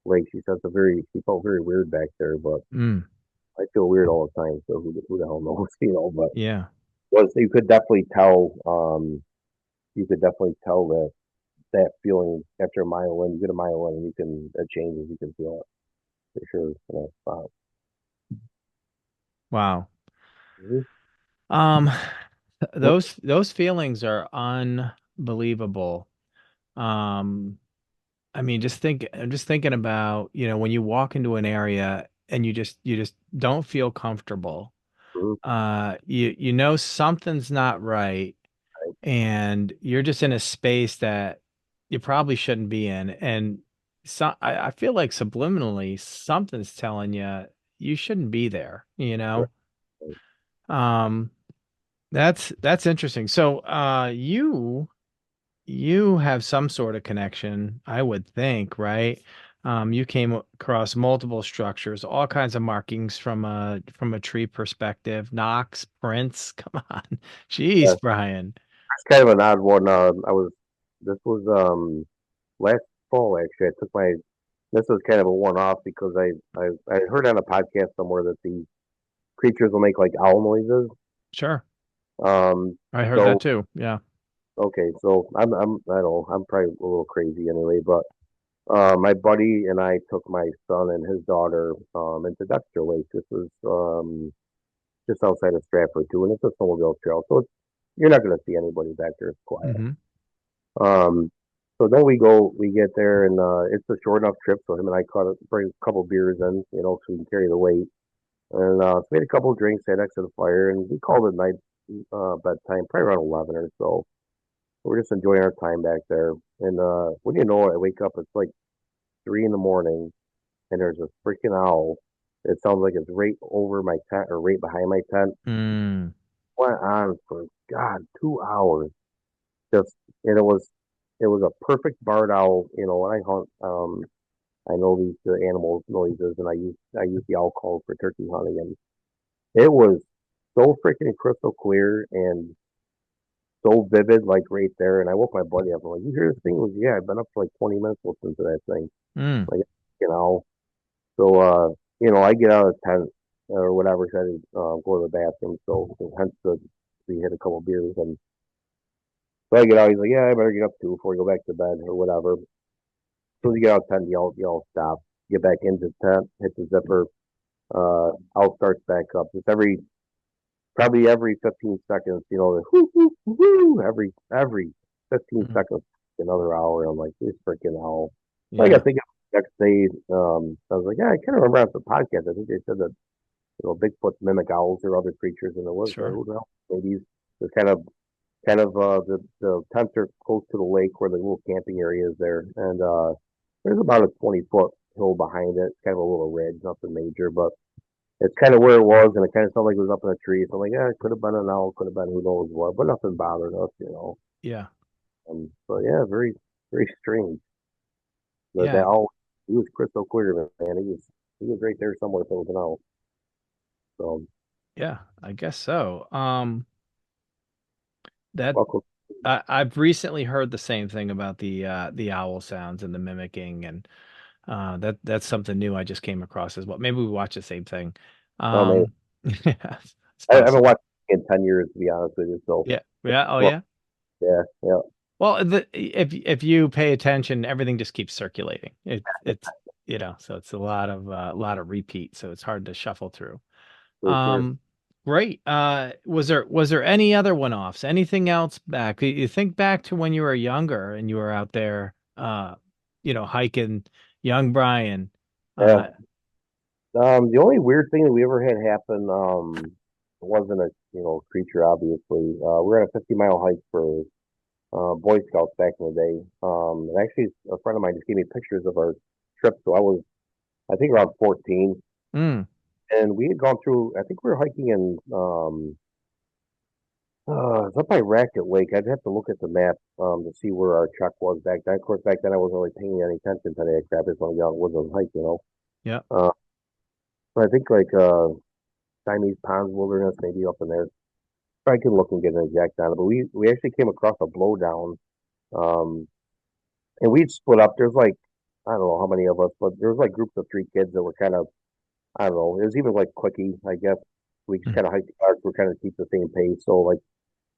lake. She said she felt very weird back there, but Mm. I feel weird all the time, so who the hell knows, But Yeah. was you could definitely tell, that that feeling after a mile in, you get a mile in, and you can it changes. You can feel it for sure. Wow. Mhm. Um, What? those feelings are unbelievable. Um, I mean, I'm just thinking about, when you walk into an area and you just don't feel comfortable. Mhm. You know something's not right, and you're just in a space that you probably shouldn't be in. And I feel like subliminally something's telling you you shouldn't be there, you Right. know? Um, that's interesting. So, you have some sort of connection, I would think, right? You came across multiple structures, all kinds of markings from a tree perspective, knocks, prints. Come on. Yeah. Jeez, Brian. It's kind of an odd one. This was last fall actually. This was kind of a one off because I heard on a podcast somewhere that the creatures will make like owl noises. Sure. Um, I heard that so too. Yeah. okay, so I don't know, I'm probably a little crazy anyway, but my buddy and I took my son and his daughter into Dexter Lake. This was just outside of Stratford too, and it's a snowmobile trail, so you're not going to see anybody back there. It's quiet. Hmm. Um, so then we get there, and it's a short enough trip, so him and I bring a couple beers in, so we can carry the weight. And so we had a couple of drinks, sat next to the fire, and we called it night bedtime, probably around 11 or so. We're just enjoying our time back there. And when you know it, I wake up, it's like 3 in the morning, and there's a freaking owl. It sounds like it's right over my tent or right behind my tent. Mm. Went on for God 2 hours. Just and it was a perfect barred owl. When I hunt, I know these animal noises, and I use the owl call for turkey hunting, and it was so freaking crystal clear and so vivid, like right there. And I woke my buddy up. I'm like, "You hear this thing?" He was, "Yeah, I've been up for like 20 minutes listening to that thing." Mm. Like, you know, so I get out of the tent or whatever, so I go to the bathroom. So hence we hit a couple beers, and so I get out. He's like, "Yeah, I better get up too before we go back to bed or whatever." So you get out of the tent, you all stop, get back into the tent, hit the zipper. Out starts back up. Just probably every 15 seconds, the whoo, whoo, whoo, every 15 Mm. seconds. another hour. I'm like, this freaking owl. So I got Yeah, thinking next day, I was like, yeah, I kind of remember on the podcast. I think they said that Bigfoot mimic owls or other creatures in the woods. sure. Who the hell? Maybe they're the tents are close to the lake where the little camping area is there, and there's about a 20-foot hill behind it. It's kind of a little ridge, nothing major, but it's kind of where it was, and it kind of sounded like it was up in a tree. So I'm like, yeah, it could have been an owl, could have been who knows what, but nothing bothered us. Yeah, So yeah, very very strange. That yeah, owl, he was crystal clear, man. He was right there somewhere if it was an owl. So yeah. I guess so. That buckle. I've recently heard the same thing about the owl sounds and the mimicking, and that's something new I just came across as well. Maybe we watch the same thing. Oh man, Yeah, it's I haven't possible. watched in 10 years to be honest with you. So Yeah, yeah, oh well, yeah. yeah, yeah, Well, if you pay attention, everything just keeps circulating. It's so it's a lot of repeat, so it's hard to shuffle through. for sure. Um, great. Was there any other one-offs? Anything else back? You think back to when you were younger and you were out there, hiking, young Brian. Yeah. Uh, The only weird thing that we ever had happen, it wasn't a creature obviously. We were on a 50-mile hike for Boy Scouts back in the day. And actually, a friend of mine just gave me pictures of our trip. So I think, around 14, mm, and we had gone through. I think we were hiking in it's up by Racket Lake. I'd have to look at the map to see where our truck was back then. Of course, back then I wasn't really paying any attention to that crap. I just want to get out and woods and hike. yeah, Uh, but I think like Siamese Ponds Wilderness, maybe up in there. I can look and get an exact on it. But we actually came across a blowdown, um, and we'd split up. There's like I don't know how many of us, but there was like groups of three kids that were kind of I don't know. It was even like quickie, I guess. We just kind of hiked the arc. We're kind of keep the same pace. So like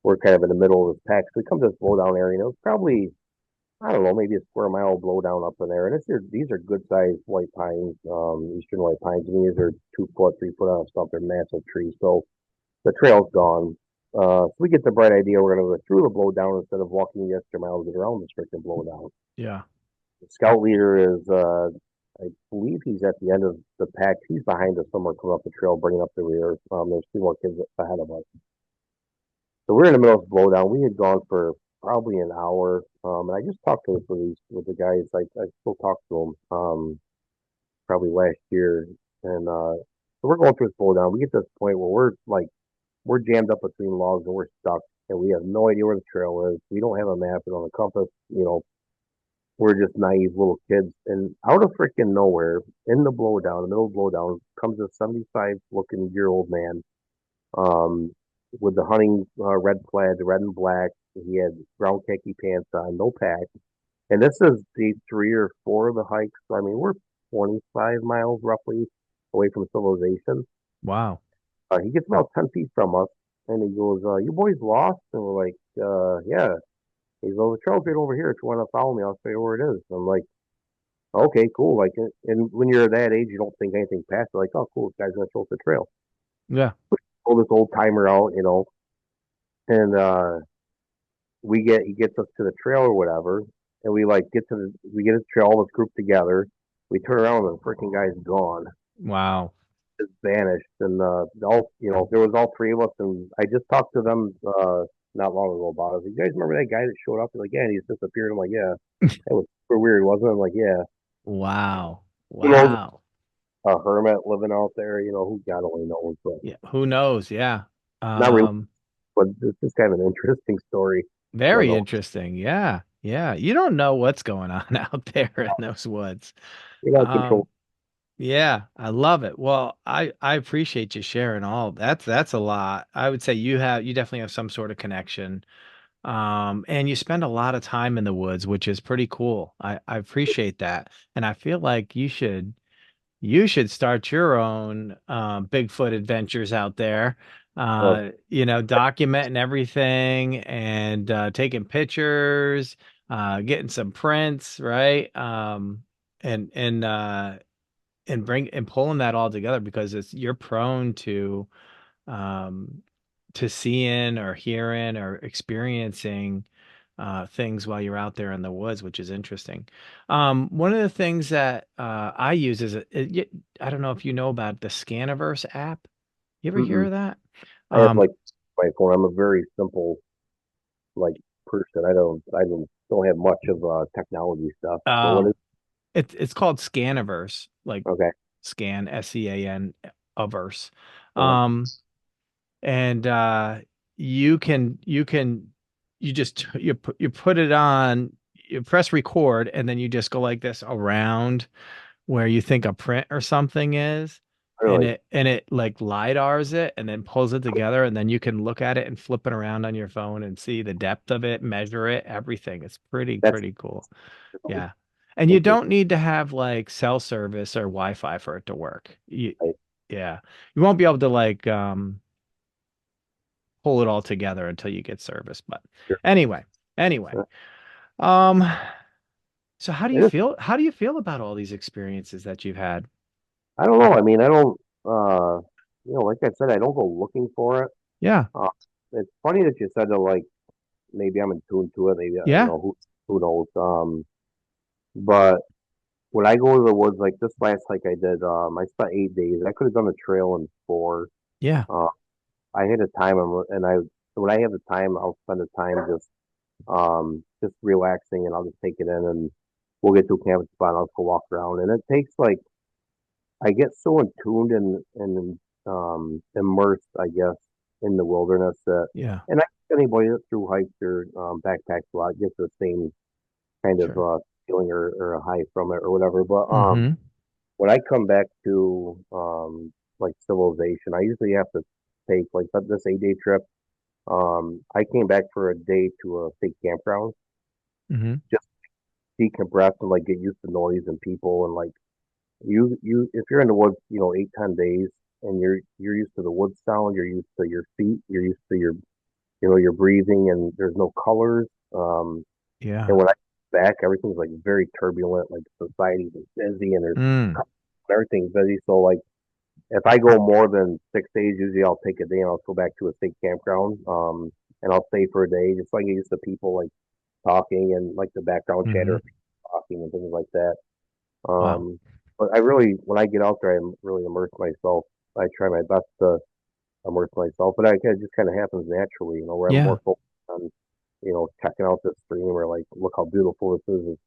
we're kind of in the middle of this pack. So we come to this blowdown area, and it was probably I don't know, maybe a square mile blowdown up in there. And these are good sized white pines, eastern white pines. I mean, these are 2 foot, 3 foot on a stump. They're massive trees. So the trail's gone. So we get the bright idea we're going to go through the blowdown instead of walking the extra miles around this freaking blowdown. yeah. The scout leader is, I believe he's at the end of the pack. He's behind us somewhere coming up the trail, bringing up the rear. There's two more kids ahead of us. So we're in the middle of the blowdown. We had gone for probably an hour, and I just talked to with the guys. I still talk to them probably last year, and so we're going through this blowdown. We get to this point where we're jammed up between logs and we're stuck, and we have no idea where the trail is. We don't have a map and on a compass. We're just naive little kids, and out of freaking nowhere, in the blowdown, the middle of the blowdown, comes a 75-looking-year-old man um, with the hunting red plaid, red and black. He had brown khaki pants on, no pack. And this is day 3 or 4 of the hike. So, I mean, we're 25 miles roughly away from civilization. Wow. He gets about 10 feet from us and he goes, You boys lost? And we're like, Yeah. He's over the trail's right over here. If you want to follow me, I'll show you where it is. I'm like, Okay, cool. Like, and when you're that age, you don't think anything past it. Like, oh, cool, this guy's going to show us the trail. Yeah. Pull this old timer out. And he gets us to the trail or whatever, and we get to the trail, all this group together. We turn around and the freaking guy's gone, Wow. just vanished, and there was all three of us, and I just talked to them not long ago about it. You guys remember that guy that showed up? They're like, yeah, and he's disappeared. I'm like, yeah, that was super weird, wasn't it? I'm like, yeah, Wow. who knows? Wow. A hermit living out there, who God only knows, but Yeah. Who knows? Yeah. not really. Um, But this is kind of an interesting story, Very nonetheless. interesting. Yeah. Yeah. You don't know what's going on out there in those woods. You're not control. Um, yeah, I love it. Well, I appreciate you sharing all. That's a lot. I would say you definitely have some sort of connection. And you spend a lot of time in the woods, which is pretty cool. I appreciate that. And I feel like you should start your own Bigfoot adventures out there. Uh, Documenting everything and taking pictures, getting some prints, right? And and uh, and pulling that all together because you're prone um, to seeing or hearing or experiencing things while you're out there in the woods, which is interesting. One of the things that I use is I don't know if you know about the Scaniverse app. You ever hear Mm-mm. of that? I have Um, like my phone. I'm a very simple like person. I don't have much of technology stuff. So what oh, is it's called Scaniverse, like okay? scan SCAN averse. Okay. Um, and you just you put it on, you press record, and then you just go like this around where you think a print or something is, and Really, it like lidars it and then pulls it together, and then you can look at it and flip it around on your phone and see the depth of it, measure it, everything. It's that's pretty cool. Yeah. And you don't interesting. need to have like cell service or Wi-Fi for it to work. Right? Yeah. You won't be able to like pull it all together until you get service. But Sure. anyway, anyway. Um, so It is. how do you feel about all these experiences that you've had? I don't know. I mean, I don't. Like I said, I don't go looking for it. Yeah. Uh, it's funny that you said that. Like maybe I'm in tune to it. Maybe Yeah. who knows. But when I go to the woods, like this last hike I did, I spent 8 days. I could have done the trail in 4. Yeah. Uh, I had a time, and I when I have the time, I'll spend the time just relaxing, and I'll just take it in, and we'll get to a camping spot, and I'll go walk around, and it takes like I get so attuned and immersed, I guess, in the wilderness that, Yeah. and I think anybody that through hikes or backpacks a lot gets the same kind of Sure. feeling or a high from it or whatever. But Mm-hmm. when I come back to like civilization, I usually have to take like this 8 day trip. I came back for a day to a state campground, Mm-hmm. just decompress and like get used to noise and people and like you if you're in the woods, 8, 10 days and you're used to the wood sound, you're used to your feet, you're used to your breathing and there's no colors. And Yeah. when I come back, everything's like very turbulent, like society's busy and there's Mm. everything's busy. So like if I go more than 6 days, usually I'll take a day and I'll go back to a state campground. And I'll stay for a day just so I get used to people like talking and like the background chatter Mm-hmm. of people talking and things like that. Wow. But I really, when I get out there, I really immerse myself. I try my best to immerse myself, but it just kind of happens naturally, where I'm Yeah. more focused on, checking out this stream or like, look how beautiful this is.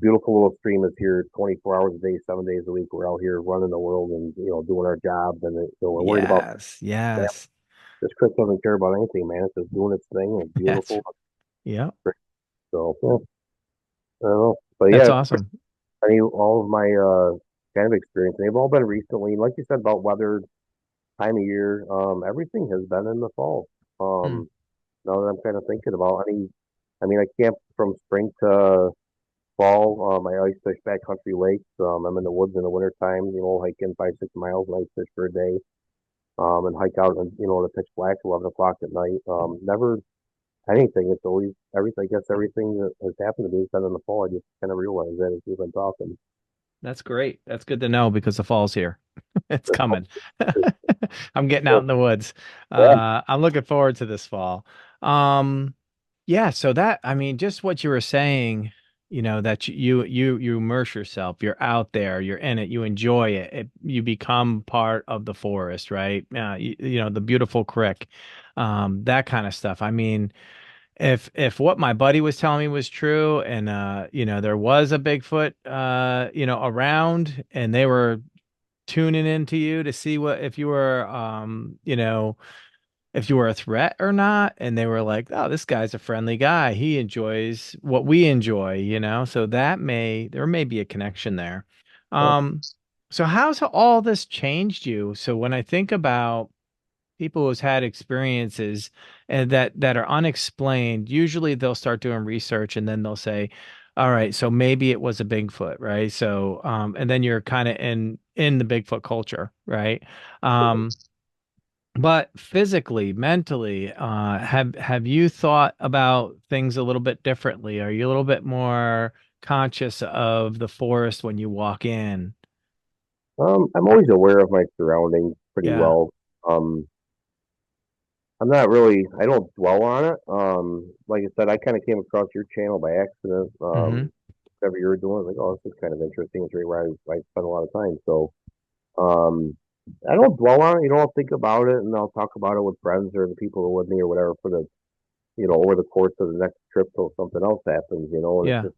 Beautiful little stream is here 24 hours a day, 7 days a week. We're out here running the world and, doing our job. And, we're worried about Yes. that. Yes. This Chris doesn't care about anything, man. It's just doing its thing and it's That's beautiful. yeah. So, yeah, I don't know. But That's yeah, awesome. all of my kind of experience, and they've all been recently, like you said about weather, time of year. Everything has been in the fall. Hmm. Um, Now that I'm kind of thinking about, I camped from spring to fall. I ice fish backcountry lakes. I'm in the woods in the wintertime, hiking 5, 6 miles and ice fish for a day. And hike out and in the pitch black, 11 o'clock at night. Never anything. It's always everything. I guess everything that has happened to me has been in the fall. I just kind of realized that as we've been talking. That's great. That's good to know because the fall's here. It's That's coming. I'm getting out cool. in the woods. Yeah. I'm looking forward to this fall. Um, yeah, so that, I mean, just what you were saying, that you immerse yourself, you're out there, you're in it, you enjoy it, you become part of the forest, right? The beautiful creek, that kind of stuff. I mean, if what my buddy was telling me was true and there was a Bigfoot around and they were tuning into you to see what if you were if you were a threat or not, and they were like, oh, this guy's a friendly guy, he enjoys what we enjoy, so there may be a connection there. Yeah. um so how's all this changed you? So when I think about people who's had experiences and that are unexplained, usually they'll start doing research and then they'll say, all right, so maybe it was a Bigfoot, right? So and then you're kind of in the Bigfoot culture, right? Um but physically, mentally, have you thought about things a little bit differently? Are you a little bit more conscious of the forest when you walk in? I'm always aware of my surroundings pretty Yeah. well. Um, I'm not really, I don't dwell on it. Like I said, I kind of came across your channel by accident. Hmm. Whatever you were doing, I was like, oh, this is kind of interesting. It's right where I spend a lot of time. So, um, I don't dwell on it. I'll think about it and I'll talk about it with friends or the people who are with me or whatever for over the course of the next trip till something else happens. And it's Yeah. just,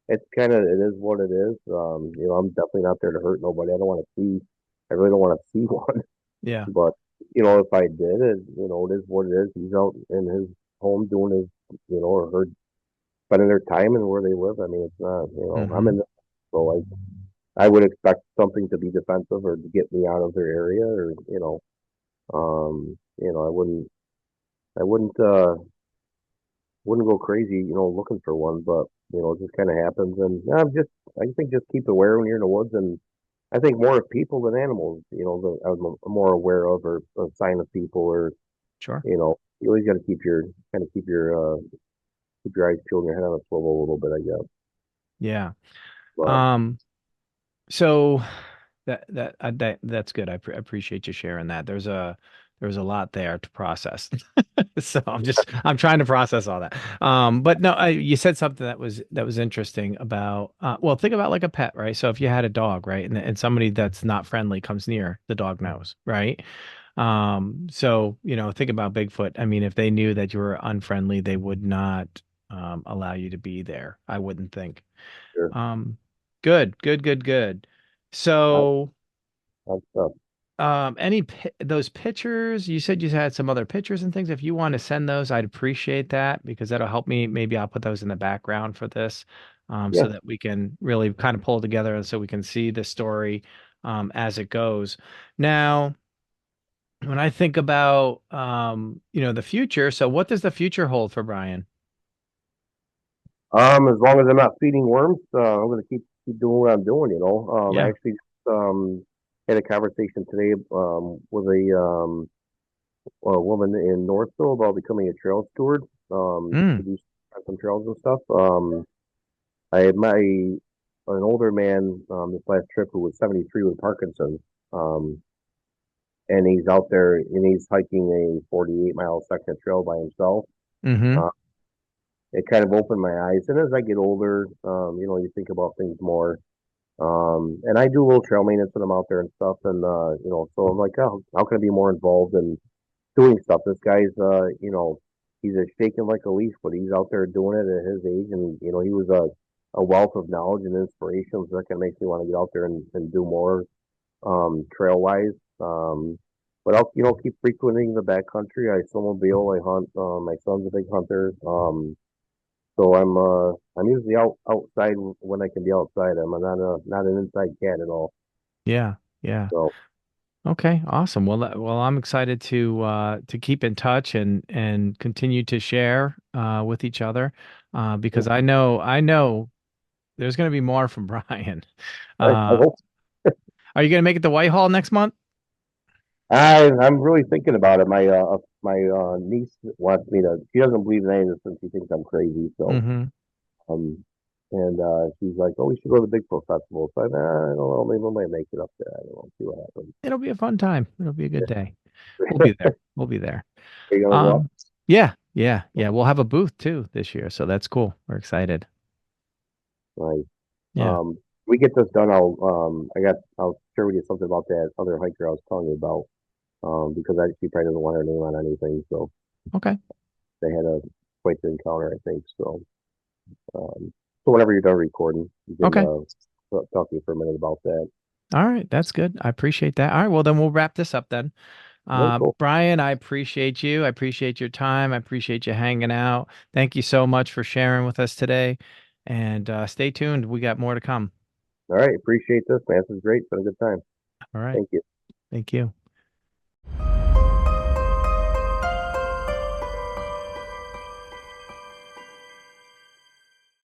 it's kind of, it is what it is. I'm definitely not there to hurt nobody. I really don't want to see one. Yeah. But, if I did, it is what it is. He's out in his home doing or her spending their time and where they live. I mean, it's not, I'm Hmm. in, so I would expect something to be defensive or to get me out of their area or, I wouldn't go crazy, looking for one, but, it just kind of happens. And I think just keep aware when you're in the woods. And I think more of people than animals, I'm more aware of or a sign of people or, Sure. you always got to keep your eyes peeled and your head on a swivel a little bit, I guess. Yeah. But Um, so that's good. Appreciate you sharing that. There's a lot there to process. So I'm trying to process all that. But no, you said something that was interesting about well, think about like a pet, right? So if you had a dog, right, and somebody that's not friendly comes near, the dog knows, right? So think about Bigfoot. I mean, if they knew that you were unfriendly, they would not allow you to be there, I wouldn't think. sure, Um, good, good, good, good. I, So, that's stuff. those pictures, you said you had some other pictures and things. If you want to send those, I'd appreciate that because that'll help me. Maybe I'll put those in the background for this, so Yeah. that we can really kind of pull it together and so we can see the story, as it goes. Now, when I think about, the future, so what does the future hold for Brian? As long as I'm not feeding worms, I'm gonna keep doing what I'm doing. I Yeah. actually had a conversation today with a woman in Northville about becoming a trail steward to Mm, do some trails and stuff. I had met an older man this last trip who was 73 with Parkinson's, um, and he's out there and he's hiking a 48-mile second trail by himself. mm-hmm. Uh, it kind of opened my eyes, and as I get older, you think about things more. And I do a little trail maintenance when I'm out there and stuff. And, so I'm like, oh, how can I be more involved in doing stuff? This guy's, he's a shaking like a leaf, but he's out there doing it at his age. And, he was a wealth of knowledge and inspiration. So that kind of makes me want to get out there and do more, trail wise. But I'll, keep frequenting the backcountry. I snowmobile, I hunt. My son's a big hunter. So I'm usually outside when I can be outside. I'm not an inside cat at all. Yeah. Yeah. So Okay, awesome. Well, I'm excited to keep in touch and continue to share with each other, yeah, because I know there's going to be more from Brian. I Uh, hope are you going to make it to Whitehall next month? I'm really thinking about it. My niece wants me to. She doesn't believe in any of this and she thinks I'm crazy. So Hmm. um and she's like, oh, we should go to the Bigfoot festival. So I don't know. Maybe we might make it up there. I don't know. See what happens. It'll be a fun time. It'll be a good day. We'll be there. We'll be there. Are you gonna go up? Um, yeah, yeah, yeah. We'll have a booth too this year, so that's cool. We're excited. Nice. Yeah. We get this done. I'll share with you something about that other hiker I was telling you about. Because she probably doesn't want her name on anything. So Okay. they had a quite the encounter, I think. Um, so whenever you're done recording, you can Okay. talk to me for a minute about that. All right. That's good. I appreciate that. All right. Well, then we'll wrap this up then. Very cool. Brian, I appreciate you. I appreciate your time. I appreciate you hanging out. Thank you so much for sharing with us today. And stay tuned. We got more to come. All right, appreciate this, man. This is great. Been a good time. All right. Thank you. Thank you.